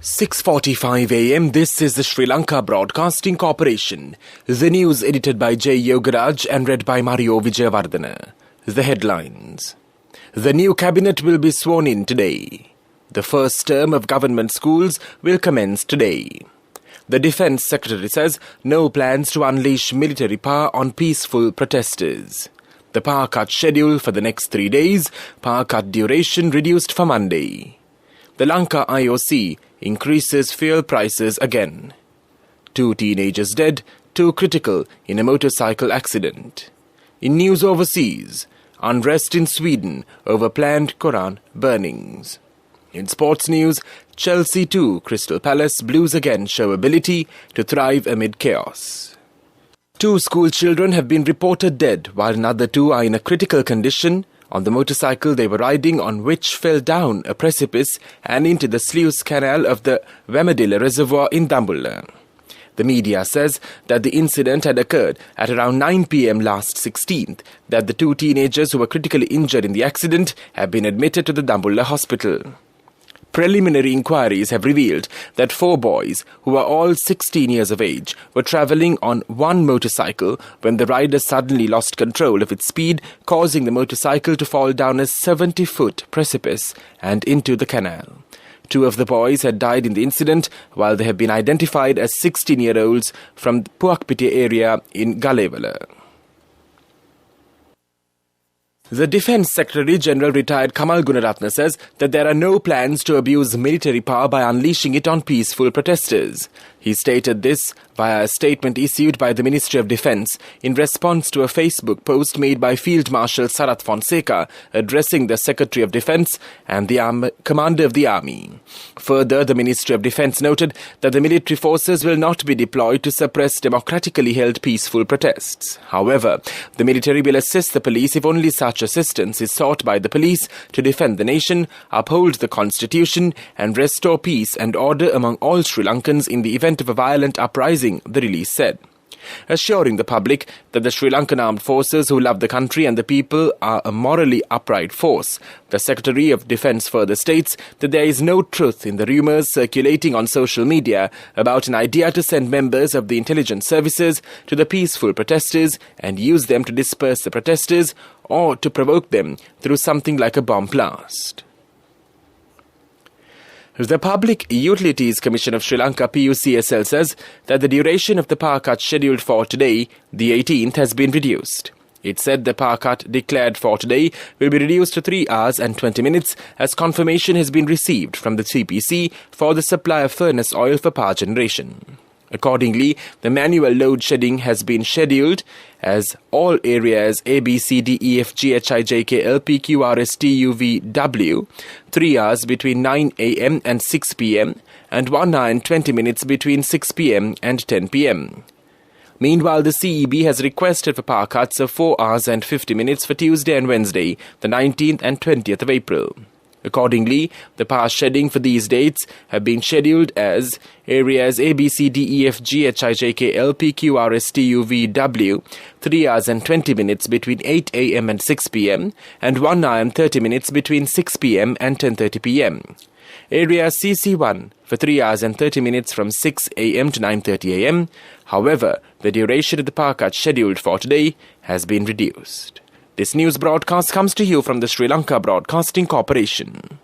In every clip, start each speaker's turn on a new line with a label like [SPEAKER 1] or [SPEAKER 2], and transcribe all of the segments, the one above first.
[SPEAKER 1] 6:45 a.m. This is the Sri Lanka Broadcasting Corporation. The news edited by J. Yogaraj and read by Mario Vijayawardena. The headlines. The new cabinet will be sworn in today. The first term of government schools will commence today. The Defence Secretary says no plans to unleash military power on peaceful protesters. The power cut schedule for the next 3 days, power cut duration reduced for Monday. The Lanka IOC increases fuel prices again. 2 teenagers dead, 2 critical in a motorcycle accident. In news overseas, unrest in Sweden over planned Quran burnings. In sports news, Chelsea 2, Crystal Palace Blues again show ability to thrive amid chaos. 2 school children have been reported dead, while another 2 are in a critical condition on the motorcycle they were riding on, which fell down a precipice and into the sluice canal of the Vemadilla Reservoir in Dambulla. The media says that the incident had occurred at around 9 p.m. last 16th, that the 2 teenagers who were critically injured in the accident have been admitted to the Dambulla hospital. Preliminary inquiries have revealed that 4 boys, who are all 16 years of age, were travelling on one motorcycle when the rider suddenly lost control of its speed, causing the motorcycle to fall down a 70-foot precipice and into the canal. 2 of the boys had died in the incident, while they have been identified as 16-year-olds from the Puakpiti area in Galevala. The Defence Secretary General retired Kamal Gunaratne says that there are no plans to abuse military power by unleashing it on peaceful protesters. He stated this via a statement issued by the Ministry of Defence in response to a Facebook post made by Field Marshal Sarath Fonseca addressing the Secretary of Defence and the Commander of the Army. Further, the Ministry of Defence noted that the military forces will not be deployed to suppress democratically held peaceful protests. However, the military will assist the police if only such assistance is sought by the police to defend the nation, uphold the constitution and restore peace and order among all Sri Lankans in the event of a violent uprising, the release said. Assuring the public that the Sri Lankan armed forces who love the country and the people are a morally upright force, the Secretary of Defence further states that there is no truth in the rumours circulating on social media about an idea to send members of the intelligence services to the peaceful protesters and use them to disperse the protesters or to provoke them through something like a bomb blast. The Public Utilities Commission of Sri Lanka PUCSL says that the duration of the power cut scheduled for today, the 18th, has been reduced. It said the power cut declared for today will be reduced to 3 hours and 20 minutes as confirmation has been received from the CPC for the supply of furnace oil for power generation. Accordingly, the manual load shedding has been scheduled as all areas A, B, C, D, E, F, G, H, I, J, K, L, P, Q, R, S, T, U, V, W, 3 hours between 9 a.m. and 6 p.m. and 1 hour and 20 minutes between 6 p.m. and 10 p.m. Meanwhile, the CEB has requested for power cuts of 4 hours and 50 minutes for Tuesday and Wednesday, the 19th and 20th of April. Accordingly, the power shedding for these dates have been scheduled as areas A, B, C, D, E, F, G, H, I, J, K, L, P, Q, R, S, T, U, V, W, 3 hours and 20 minutes between 8 a.m. and 6 p.m. and 1 hour and 30 minutes between 6 p.m. and 10:30 p.m. Area CC1 for 3 hours and 30 minutes from 6 a.m. to 9:30 a.m. However, the duration of the power cut scheduled for today has been reduced. This news broadcast comes to you from the Sri Lanka Broadcasting Corporation.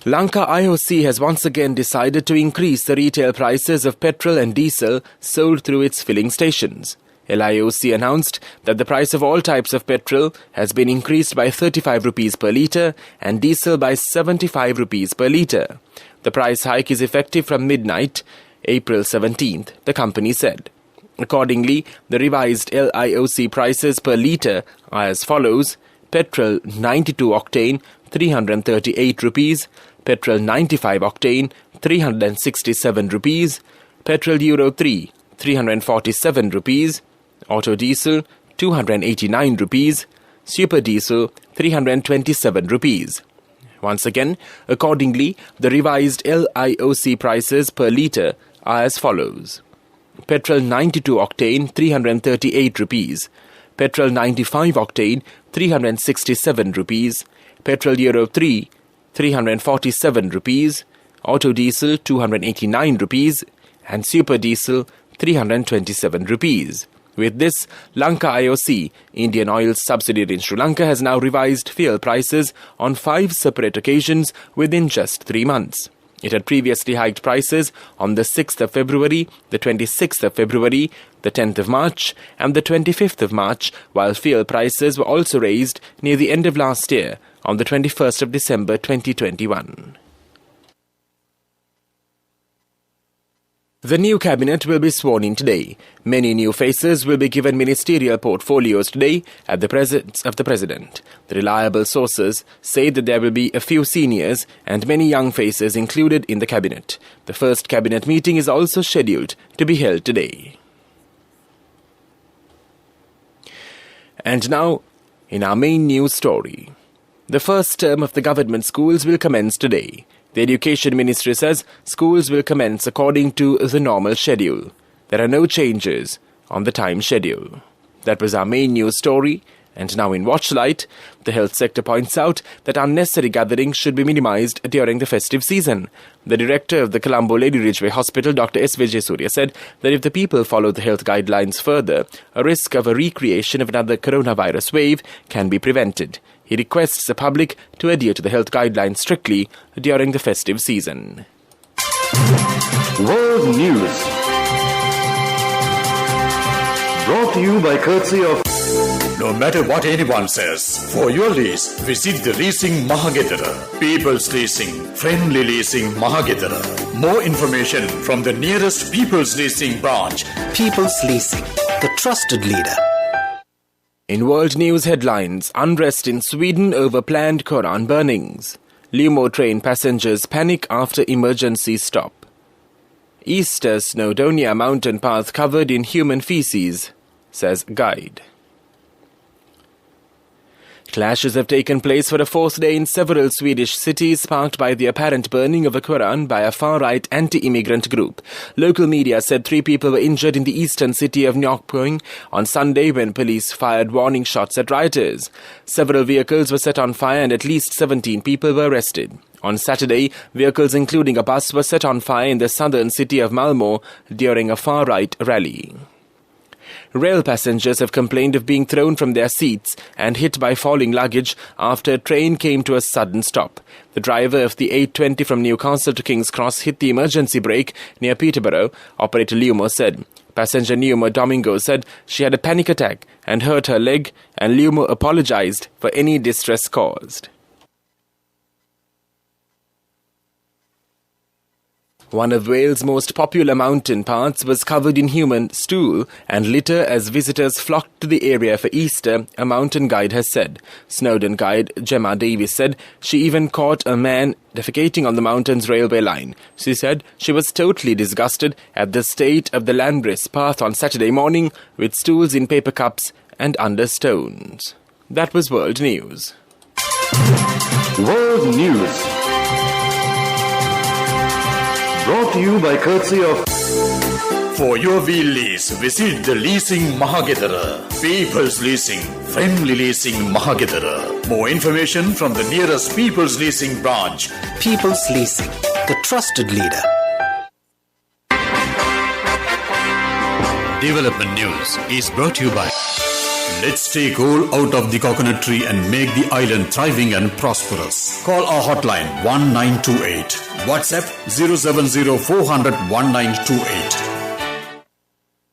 [SPEAKER 1] Lanka IOC has once again decided to increase the retail prices of petrol and diesel sold through its filling stations. LIOC announced that the price of all types of petrol has been increased by 35 rupees per litre and diesel by 75 rupees per litre. The price hike is effective from midnight, April 17th, the company said. Accordingly, the revised LIOC prices per litre are as follows: petrol 92 octane 338 rupees, petrol 95 octane 367 rupees, petrol Euro 3 347 rupees, auto diesel 289 rupees, super diesel 327 rupees. Once again, accordingly, the revised LIOC prices per litre are as follows: petrol 92 octane 338 rupees, petrol 95 octane 367 rupees, petrol Euro 3 347 rupees, auto diesel 289 rupees, and super diesel 327 rupees. With this, Lanka IOC, Indian Oil's subsidiary in Sri Lanka, has now revised fuel prices on 5 separate occasions within just 3 months. It had previously hiked prices on the 6th of February, the 26th of February, the 10th of March, and the 25th of March, while fuel prices were also raised near the end of last year, on the 21st of December 2021. The new cabinet will be sworn in today. Many new faces will be given ministerial portfolios today at the presence of the President. The reliable sources say that there will be a few seniors and many young faces included in the cabinet. The first cabinet meeting is also scheduled to be held today. And now, in our main news story. The first term of the government schools will commence today. The Education Ministry says schools will commence according to the normal schedule. There are no changes on the time schedule. That was our main news story. And now in Watchlight, the health sector points out that unnecessary gatherings should be minimized during the festive season. The director of the Colombo Lady Ridgeway Hospital, Dr. S. Vijaysurya, said that if the people follow the health guidelines further, a risk of a recreation of another coronavirus wave can be prevented. He requests the public to adhere to the health guidelines strictly during the festive season.
[SPEAKER 2] World News, brought to you by courtesy of...
[SPEAKER 3] No matter what anyone says, for your lease, visit the Leasing Mahagedara. People's Leasing, Friendly Leasing Mahagedara. More information from the nearest People's Leasing branch.
[SPEAKER 4] People's Leasing, the trusted leader.
[SPEAKER 1] In world news headlines, unrest in Sweden over planned Koran burnings. Lumo train passengers panic after emergency stop. Easter Snowdonia mountain path covered in human feces, says guide. Clashes have taken place for a fourth day in several Swedish cities, sparked by the apparent burning of a Quran by a far-right anti-immigrant group. Local media said 3 people were injured in the eastern city of Nyköping on Sunday when police fired warning shots at rioters. Several vehicles were set on fire and at least 17 people were arrested. On Saturday, vehicles including a bus were set on fire in the southern city of Malmö during a far-right rally. Rail passengers have complained of being thrown from their seats and hit by falling luggage after a train came to a sudden stop. The driver of the 820 from Newcastle to King's Cross hit the emergency brake near Peterborough, operator Lumo said. Passenger Numa Domingo said she had a panic attack and hurt her leg, and Lumo apologized for any distress caused. One of Wales' most popular mountain paths was covered in human stool and litter as visitors flocked to the area for Easter, a mountain guide has said. Snowdon guide Gemma Davis said she even caught a man defecating on the mountain's railway line. She said she was totally disgusted at the state of the Llanbrys path on Saturday morning, with stools in paper cups and under stones. That was World News.
[SPEAKER 2] World News, brought to you by courtesy of...
[SPEAKER 3] For your wheel lease, visit the Leasing Mahagedara. People's Leasing, Friendly Leasing Mahagedara. More information from the nearest People's Leasing branch.
[SPEAKER 4] People's Leasing, the trusted leader.
[SPEAKER 3] Development News is brought to you by... Let's take coal out of the coconut tree and make the island thriving and prosperous. Call our hotline 1928. WhatsApp 070 400 1928.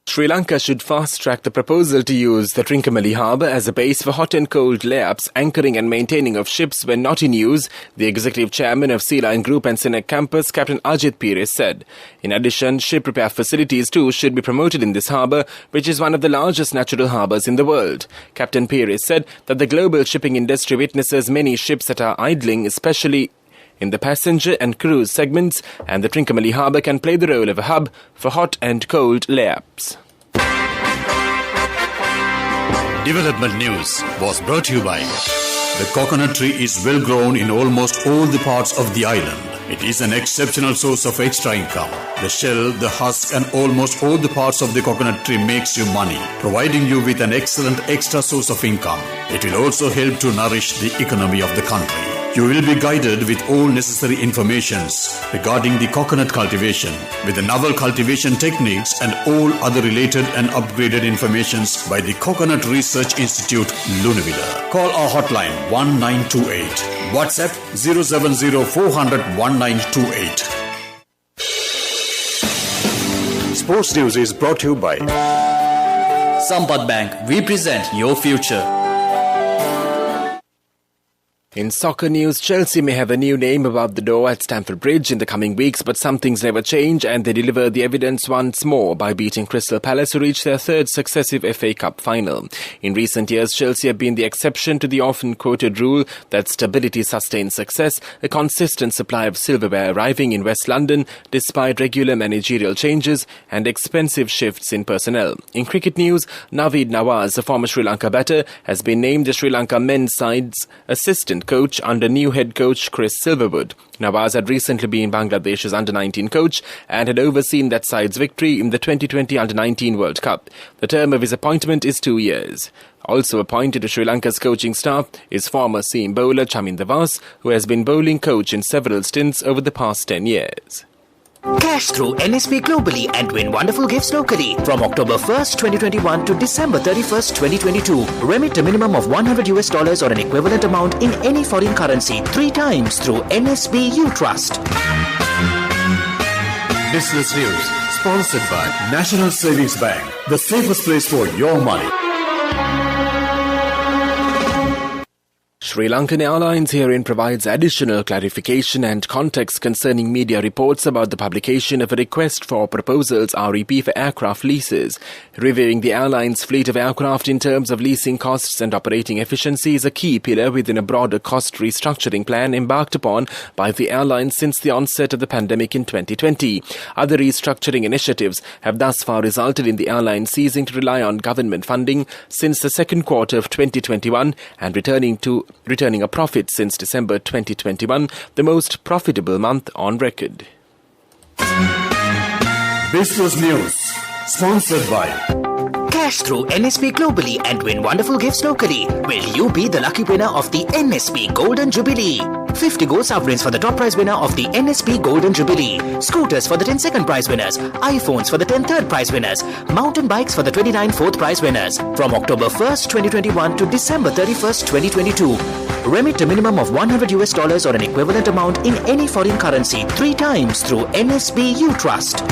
[SPEAKER 1] Sri Lanka should fast-track the proposal to use the Trincomalee harbour as a base for hot and cold layups, anchoring and maintaining of ships when not in use, the executive chairman of Sea Line Group and Senec Campus, Captain Ajit Pires, said. In addition, ship repair facilities too should be promoted in this harbour, which is one of the largest natural harbours in the world. Captain Pires said that the global shipping industry witnesses many ships that are idling, especially in the passenger and cruise segments, and the Trincomalee harbour can play the role of a hub for hot and cold layups.
[SPEAKER 3] Development News was brought to you by... The coconut tree is well grown in almost all the parts of the island. It is an exceptional source of extra income. The shell, the husk and almost all the parts of the coconut tree makes you money, providing you with an excellent extra source of income. It will also help to nourish the economy of the country. You will be guided with all necessary informations regarding the coconut cultivation with the novel cultivation techniques and all other related and upgraded informations by the Coconut Research Institute, Lunavilla. Call our hotline 1928. WhatsApp 070 400 1928.
[SPEAKER 2] Sports News is brought to you by
[SPEAKER 5] Sampath Bank, we present your future.
[SPEAKER 1] In soccer news, Chelsea may have a new name above the door at Stamford Bridge in the coming weeks, but some things never change, and they deliver the evidence once more by beating Crystal Palace, who reached their third successive FA Cup final. In recent years, Chelsea have been the exception to the often quoted rule that stability sustains success, a consistent supply of silverware arriving in West London despite regular managerial changes and expensive shifts in personnel. In cricket news, Naveed Nawaz, a former Sri Lanka batter, has been named the Sri Lanka men's side's assistant coach under new head coach Chris Silverwood. Nawaz had recently been Bangladesh's under-19 coach and had overseen that side's victory in the 2020 under-19 World Cup. The term of his appointment is 2 years. Also appointed to Sri Lanka's coaching staff is former seam bowler Chaminda Vaas, who has been bowling coach in several stints over the past 10 years.
[SPEAKER 4] Cash through NSP globally and win wonderful gifts locally. From October 1st, 2021 to December 31st, 2022. Remit a minimum of $100 or an equivalent amount in any foreign currency 3 times through NSB U Trust.
[SPEAKER 3] Business News, sponsored by National Savings Bank, the safest place for your money.
[SPEAKER 1] Sri Lankan Airlines herein provides additional clarification and context concerning media reports about the publication of a request for proposals REP for aircraft leases. Reviewing the airline's fleet of aircraft in terms of leasing costs and operating efficiency is a key pillar within a broader cost restructuring plan embarked upon by the airline since the onset of the pandemic in 2020. Other restructuring initiatives have thus far resulted in the airline ceasing to rely on government funding since the second quarter of 2021 and returning a profit since December 2021, the most profitable month on record.
[SPEAKER 3] Business News, sponsored by
[SPEAKER 4] Cash through NSP globally and win wonderful gifts locally. Will you be the lucky winner of the NSP Golden Jubilee? 50 gold sovereigns for the top prize winner of the NSP Golden Jubilee. Scooters for the 10 second prize winners. iPhones for the 10 third prize winners. Mountain bikes for the 29 fourth prize winners. From October 1st, 2021 to December 31st, 2022. Remit a minimum of $100 or an equivalent amount in any foreign currency 3 times through NSB U Trust.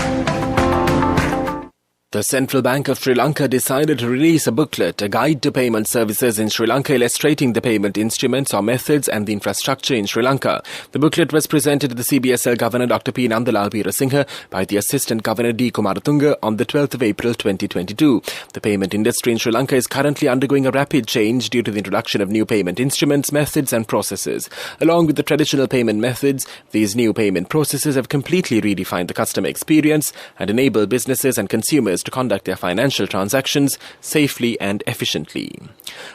[SPEAKER 1] The Central Bank of Sri Lanka decided to release a booklet, a guide to payment services in Sri Lanka, illustrating the payment instruments or methods and the infrastructure in Sri Lanka. The booklet was presented to the CBSL Governor Dr. P. Nandalal Veerasinghe by the Assistant Governor D. Kumaratunga on the 12th of April 2022. The payment industry in Sri Lanka is currently undergoing a rapid change due to the introduction of new payment instruments, methods and processes. Along with the traditional payment methods, these new payment processes have completely redefined the customer experience and enable businesses and consumers to conduct their financial transactions safely and efficiently.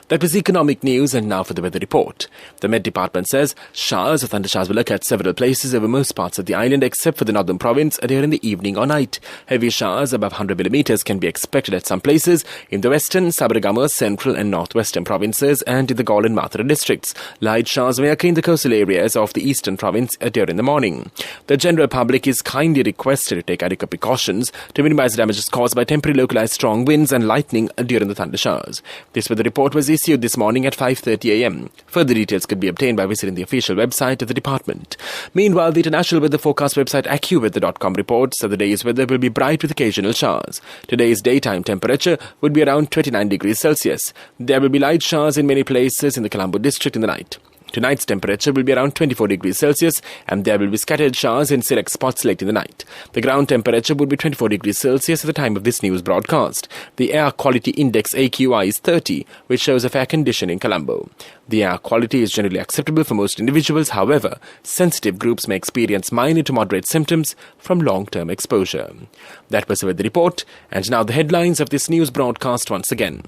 [SPEAKER 1] That was economic news, and now for the weather report. The Met Department says showers or thundershowers will occur at several places over most parts of the island except for the northern province during the evening or night. Heavy showers above 100 millimeters can be expected at some places in the western, Sabaragama, central and northwestern provinces and in the Gaul and Mathura districts. Light showers may occur in the coastal areas of the eastern province during the morning. The general public is kindly requested to take adequate precautions to minimize damages caused by temporary localized strong winds and lightning during the thunder showers. This weather report was issued this morning at 5:30 a.m. Further details could be obtained by visiting the official website of the department. Meanwhile, the international weather forecast website AccuWeather.com reports that the day's weather will be bright with occasional showers. Today's daytime temperature would be around 29 degrees Celsius. There will be light showers in many places in the Colombo district in the night. Tonight's temperature will be around 24 degrees Celsius and there will be scattered showers in select spots late in the night. The ground temperature would be 24 degrees Celsius at the time of this news broadcast. The air quality index AQI is 30, which shows a fair condition in Colombo. The air quality is generally acceptable for most individuals. However, sensitive groups may experience minor to moderate symptoms from long-term exposure. That was the weather report, and now the headlines of this news broadcast once again.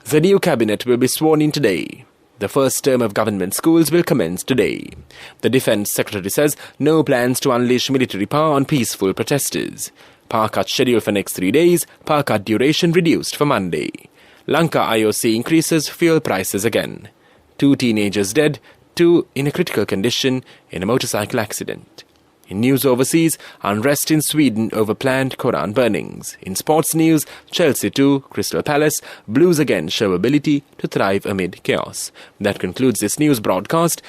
[SPEAKER 1] The new cabinet will be sworn in today. The first term of government schools will commence today. The Defence Secretary says no plans to unleash military power on peaceful protesters. Power cut scheduled for next 3 days, power cut duration reduced for Monday. Lanka IOC increases fuel prices again. 2 teenagers dead, 2 in a critical condition in a motorcycle accident. In news overseas, unrest in Sweden over planned Koran burnings. In sports news, Chelsea 2, Crystal Palace, Blues again show ability to thrive amid chaos. That concludes this news broadcast.